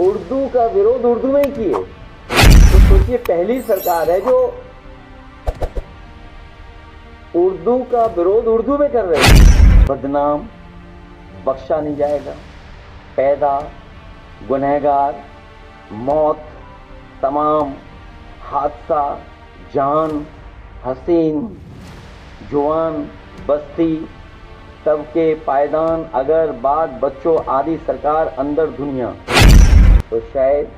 उर्दू का विरोध उर्दू में ही किए। तो सोचिए, पहली सरकार है जो उर्दू का विरोध उर्दू में कर रहे हैं। बदनाम बख्शा नहीं जाएगा, पैदा, गुनहगार, मौत, तमाम, हादसा, जान, हसीन, जुआन, बस्ती, तबके, पायदान, अगर, बात, बच्चों आदि सरकार, अंदर दुनिया। तो शायद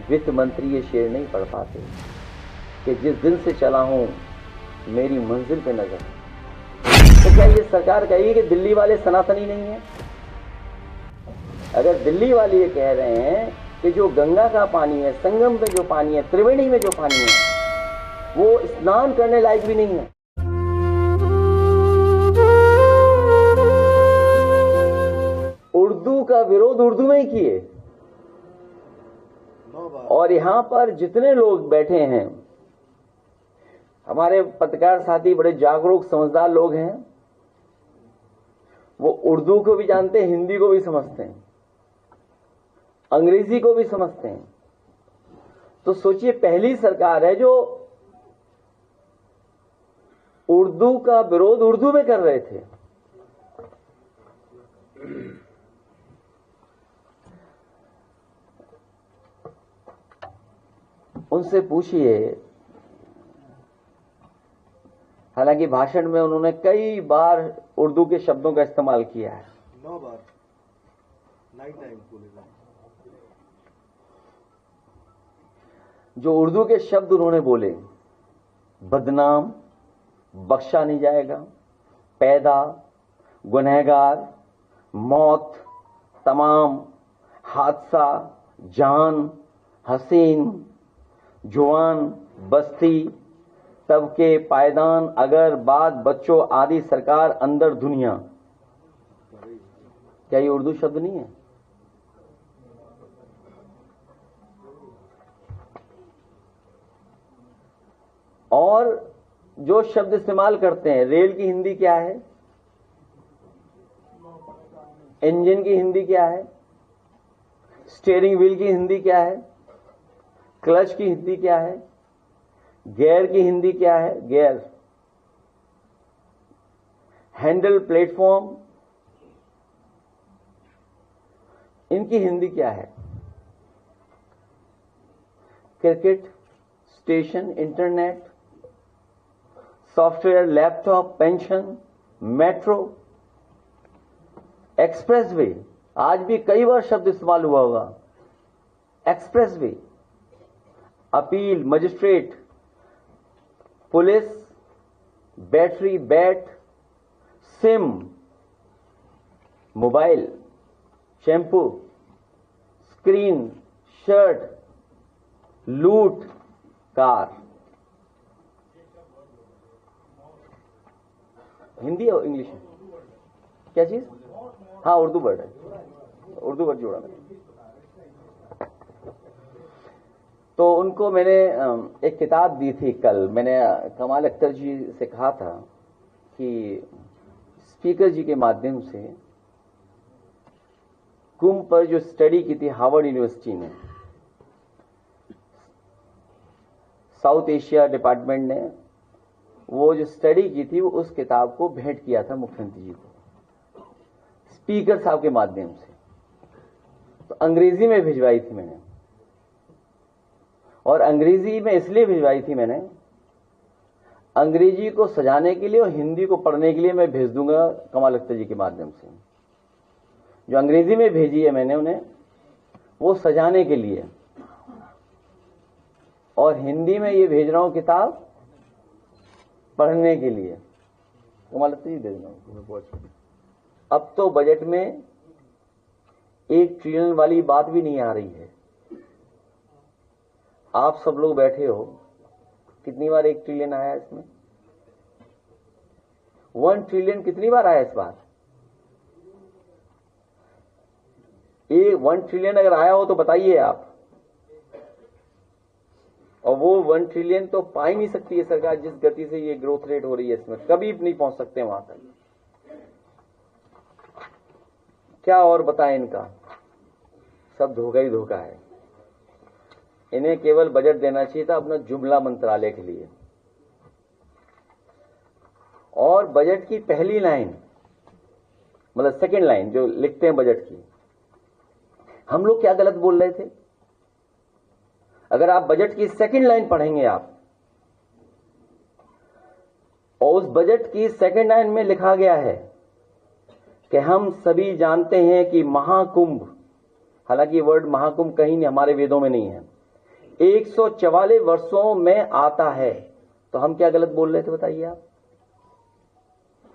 वित्त मंत्री ये शेर नहीं पढ़ पाते कि जिस दिन से चला हूं मेरी मंजिल पे नजर। तो क्या ये सरकार कहेगी कि दिल्ली वाले सनातनी नहीं है? अगर दिल्ली वाले ये कह रहे हैं कि जो गंगा का पानी है, संगम पे जो पानी है, त्रिवेणी में जो पानी है, वो स्नान करने लायक भी नहीं है। उर्दू का विरोध उर्दू में ही किए। और यहां पर जितने लोग बैठे हैं, हमारे पत्रकार साथी बड़े जागरूक समझदार लोग हैं, वो उर्दू को भी जानते हैं, हिंदी को भी समझते हैं, अंग्रेजी को भी समझते हैं। तो सोचिए, पहली सरकार है जो उर्दू का विरोध उर्दू में कर रहे थे। उनसे पूछिए, हालांकि भाषण में उन्होंने कई बार उर्दू के शब्दों का इस्तेमाल किया है। 9 बार, 9 टाइम्स बोले। जो उर्दू के शब्द उन्होंने बोले, बदनाम बख्शा नहीं जाएगा, पैदा, गुनहगार, मौत, तमाम, हादसा, जान, हसीन, जुआन, बस्ती, तबके, पायदान, अगर, बात, बच्चों आदि सरकार, अंदर दुनिया। क्या ये उर्दू शब्द नहीं है? और जो शब्द इस्तेमाल करते हैं, रेल की हिंदी क्या है, इंजन की हिंदी क्या है, स्टीयरिंग व्हील की हिंदी क्या है, क्लच की हिंदी क्या है, गियर की हिंदी क्या है, गियर, हैंडल, प्लेटफॉर्म, इनकी हिंदी क्या है? Cricket, station, internet, software, laptop, pension, metro, expressway. आज भी कई बार शब्द इस्तेमाल हुआ होगा। Expressway, appeal, magistrate, police, battery, bat, SIM, mobile, shampoo, screen, shirt, लूट, कार। हिंदी और इंग्लिश में क्या चीज? हाँ, उर्दू वर्ड है, उर्दू वर्ड जोड़ा मैंने। तो उनको मैंने एक किताब दी थी कल। मैंने कमाल अख्तर जी से कहा था कि स्पीकर जी के माध्यम से कुंभ पर जो स्टडी की थी हार्वर्ड यूनिवर्सिटी ने, साउथ एशिया डिपार्टमेंट ने वो जो स्टडी की थी, वो उस किताब को भेंट किया था मुख्यमंत्री जी को स्पीकर साहब के माध्यम से। तो अंग्रेजी में भिजवाई थी मैंने, और अंग्रेजी में इसलिए भिजवाई थी मैंने, अंग्रेजी को सजाने के लिए और हिंदी को पढ़ने के लिए मैं भेज दूंगा कमाल अख्तर जी के माध्यम से। जो अंग्रेजी में भेजी है मैंने उन्हें, वो सजाने के लिए, और हिंदी में ये भेज रहा हूं किताब पढ़ने के लिए। कमाल अख्तर जी भेज रहा हूं। अब तो बजट में 1 ट्रिलियन वाली बात भी नहीं आ रही है। आप सब लोग बैठे हो, कितनी बार 1 ट्रिलियन आया इसमें? 1 ट्रिलियन कितनी बार आया इस बार? ये 1 ट्रिलियन अगर आया हो तो बताइए आप। और वो 1 ट्रिलियन तो पा ही नहीं सकती है सरकार, जिस गति से ये ग्रोथ रेट हो रही है इसमें, कभी नहीं पहुंच सकते वहां तक। क्या और बताएं इनका? सब धोखा ही धोखा है। इन्हें केवल बजट देना चाहिए था अपना जुमला मंत्रालय के लिए, और बजट की पहली लाइन मतलब सेकंड लाइन जो लिखते हैं बजट की, हम लोग क्या गलत बोल रहे थे? अगर आप बजट की सेकंड लाइन पढ़ेंगे आप, और उस बजट की सेकंड लाइन में लिखा गया है कि हम सभी जानते हैं कि महाकुंभ, हालांकि वर्ड महाकुंभ कहीं हमारे वेदों में नहीं है, 144 वर्षों में आता है, तो हम क्या गलत बोल रहे थे बताइए आप?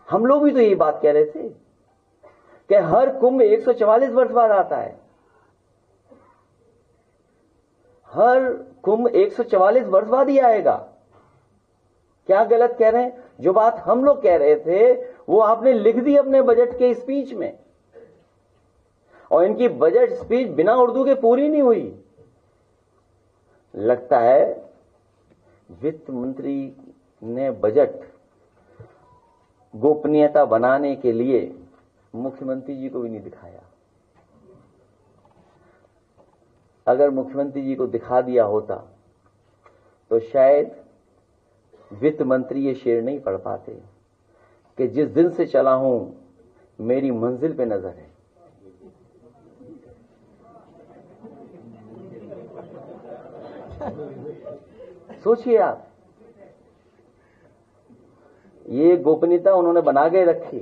हम लोग भी तो यही बात कह रहे थे कि हर कुंभ 144 वर्ष बाद आता है, हर कुंभ 144 वर्ष बाद ही आएगा। क्या गलत कह रहे हैं? जो बात हम लोग कह रहे थे वो आपने लिख दी अपने बजट के स्पीच में, और इनकी बजट स्पीच बिना उर्दू के पूरी नहीं हुई। लगता है वित्त मंत्री ने बजट गोपनीयता बनाने के लिए मुख्यमंत्री जी को भी नहीं दिखाया। अगर मुख्यमंत्री जी को दिखा दिया होता तो शायद वित्त मंत्री ये शेर नहीं पढ़ पाते कि जिस दिन से चला हूं मेरी मंजिल पे नजर है। सोचिए आप, ये गोपनीयता उन्होंने बना के रखी,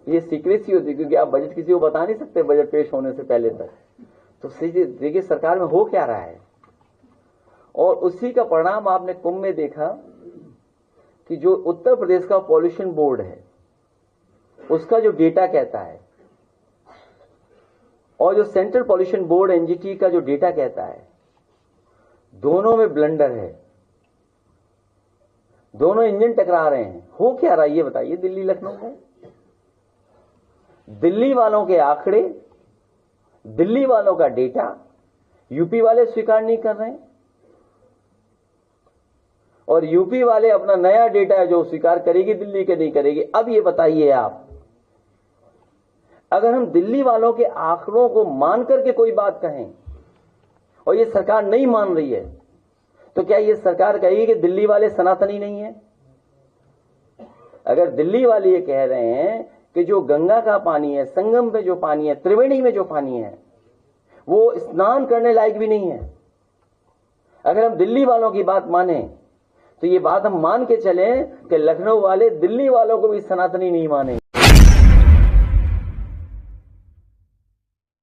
ये सीक्रेसी होती, क्योंकि आप बजट किसी को बता नहीं सकते बजट पेश होने से पहले तक। तो देखिए सरकार में हो क्या रहा है, और उसी का परिणाम आपने कुंभ में देखा कि जो उत्तर प्रदेश का पॉल्यूशन बोर्ड है उसका जो डेटा कहता है, और जो सेंट्रल पॉल्यूशन बोर्ड एनजीटी का जो डेटा कहता है, दोनों में ब्लंडर है, दोनों इंजन टकरा रहे हैं। हो क्या रहा है ये बताइए दिल्ली लखनऊ में? दिल्ली वालों के आंकड़े, दिल्ली वालों का डेटा यूपी वाले स्वीकार नहीं कर रहे हैं, और यूपी वाले अपना नया डेटा है जो स्वीकार करेगी दिल्ली के नहीं करेगी। अब ये बताइए आप, अगर हम दिल्ली वालों के आंकड़ों को मान करके कोई बात कहें और ये सरकार नहीं मान रही है, तो क्या ये सरकार कहेगी कि दिल्ली वाले सनातनी नहीं है? अगर दिल्ली वाले ये कह रहे हैं कि जो गंगा का पानी है, संगम पे जो पानी है, त्रिवेणी में जो पानी है, वो स्नान करने लायक भी नहीं है, अगर हम दिल्ली वालों की बात माने तो ये बात हम मान के चलें कि लखनऊ वाले दिल्ली वालों को भी सनातनी नहीं मानेंगे।